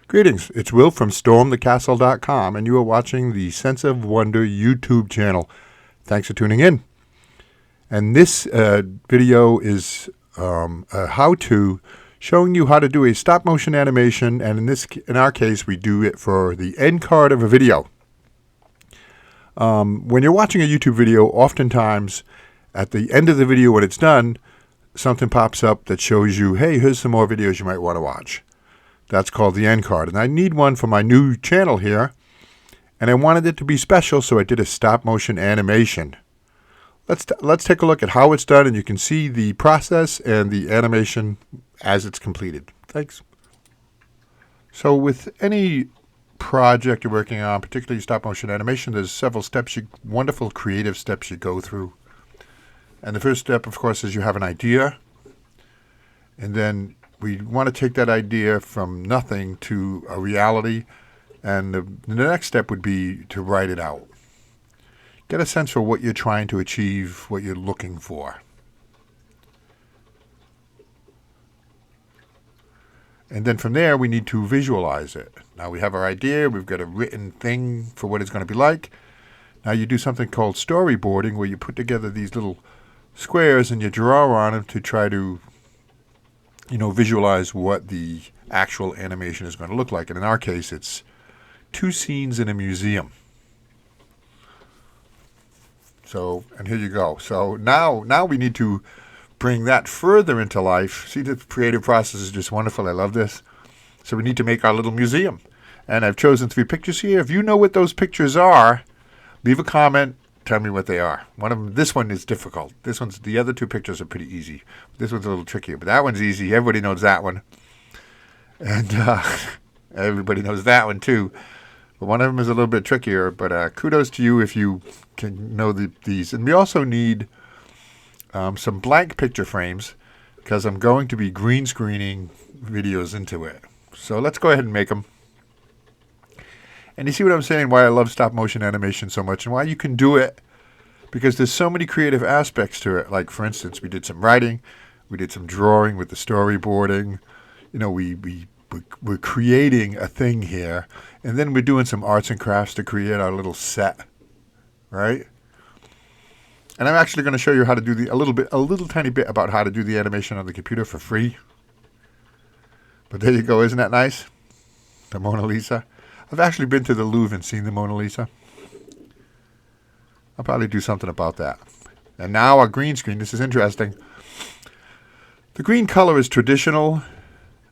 Greetings, it's Will from stormthecastle.com, and you are watching the Sense of Wonder YouTube channel. Thanks for tuning in. And this video is a how-to showing you how to do a stop-motion animation, and in our case, we do it for the end card of a video. When you're watching a YouTube video, oftentimes at the end of the video when it's done, something pops up that shows you, hey, here's some more videos you might want to watch. That's called the end card. And I need one for my new channel here. And I wanted it to be special, so I did a stop motion animation. Let's take a look at how it's done, and you can see the process and the animation as it's completed. Thanks. So with any project you're working on, particularly stop motion animation, there's several steps, wonderful creative steps you go through. And the first step, of course, is you have an idea. And then we want to take that idea from nothing to a reality, and the next step would be to write it out. Get a sense for what you're trying to achieve, what you're looking for. And then from there, we need to visualize it. Now we have our idea, we've got a written thing for what it's going to be like. Now you do something called storyboarding, where you put together these little squares and you draw on them to try to visualize what the actual animation is going to look like. And in our case, it's 2 scenes in a museum. So, and here you go. So now we need to bring that further into life. See, the creative process is just wonderful. I love this. So we need to make our little museum. And I've chosen 3 pictures here. If you know what those pictures are, leave a comment. Tell me what they are. This one is difficult. The other 2 pictures are pretty easy. This one's a little trickier, but that one's easy. Everybody knows that one. And everybody knows that one too. But one of them is a little bit trickier, but kudos to you if you can know these. And we also need some blank picture frames, because I'm going to be green screening videos into it. So let's go ahead and make them. And you see what I'm saying, why I love stop motion animation so much, and why you can do it, because there's so many creative aspects to it. Like, for instance, we did some writing, we did some drawing with the storyboarding. We're creating a thing here, and then we're doing some arts and crafts to create our little set, right? And I'm actually going to show you how to do a little tiny bit about how to do the animation on the computer for free. But there you go, isn't that nice? The Mona Lisa. I've actually been to the Louvre and seen the Mona Lisa. I'll probably do something about that. And now our green screen. This is interesting. The green color is traditional,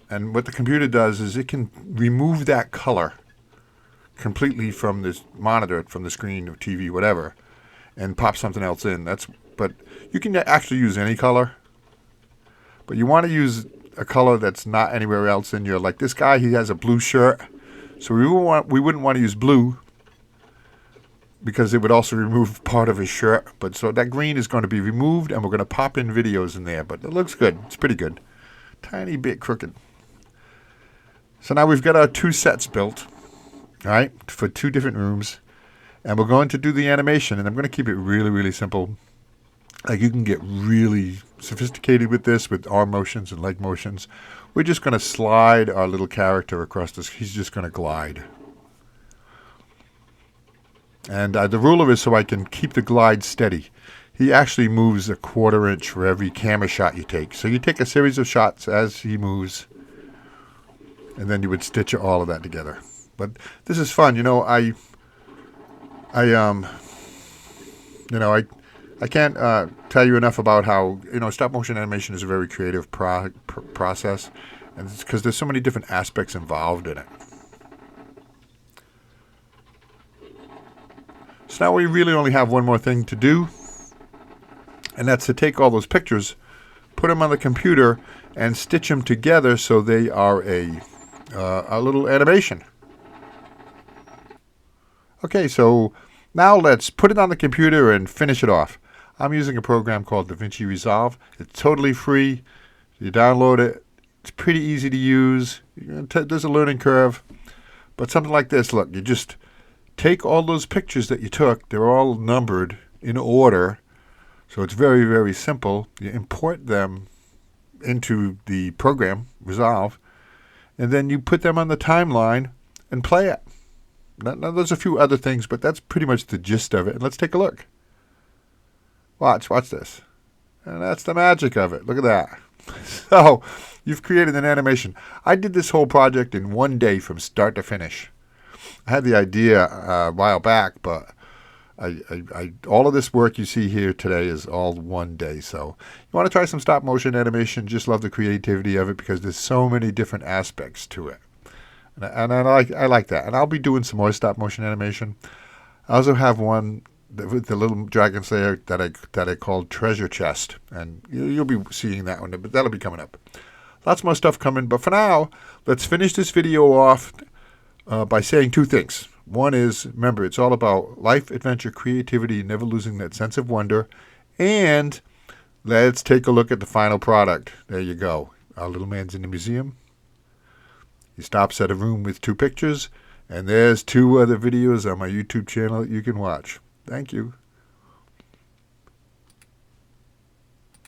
and what the computer does is it can remove that color completely from this monitor, from the screen or TV, whatever, and pop something else in. But you can actually use any color, but you want to use a color that's not anywhere else in your, like this guy, he has a blue shirt. So we wouldn't want to use blue, because it would also remove part of his shirt. But so that green is going to be removed, and we're going to pop in videos in there. But it looks good. It's pretty good. Tiny bit crooked. So now we've got our 2 sets built, all right, for 2 different rooms. And we're going to do the animation, and I'm going to keep it really, really simple. Like, you can get really sophisticated with this, with arm motions and leg motions. We're just going to slide our little character across this. He's just going to glide. And the ruler is so I can keep the glide steady. He actually moves a 1/4 inch for every camera shot you take. So you take a series of shots as he moves, and then you would stitch all of that together. But this is fun. I can't tell you enough about how, stop motion animation is a very creative process, and it's because there's so many different aspects involved in it. So now we really only have one more thing to do, and that's to take all those pictures, put them on the computer, and stitch them together so they are a little animation. Okay, so now let's put it on the computer and finish it off. I'm using a program called DaVinci Resolve. It's totally free. You download it. It's pretty easy to use. There's a learning curve. But something like this, look, you just take all those pictures that you took. They're all numbered in order. So it's very, very simple. You import them into the program, Resolve, and then you put them on the timeline and play it. Now there's a few other things, but that's pretty much the gist of it. And let's take a look. Watch this. And that's the magic of it. Look at that. So you've created an animation. I did this whole project in one day from start to finish. I had the idea a while back, but all of this work you see here today is all one day. So you want to try some stop motion animation, just love the creativity of it because there's so many different aspects to it. And I like that. And I'll be doing some more stop motion animation. I also have one with the little dragon slayer that I called Treasure Chest. And you'll be seeing that one, but that'll be coming up. Lots more stuff coming. But for now, let's finish this video off by saying two things. One is, remember, it's all about life, adventure, creativity, never losing that sense of wonder. And let's take a look at the final product. There you go. Our little man's in the museum. He stops at a room with 2 pictures. And there's 2 other videos on my YouTube channel that you can watch. Thank you.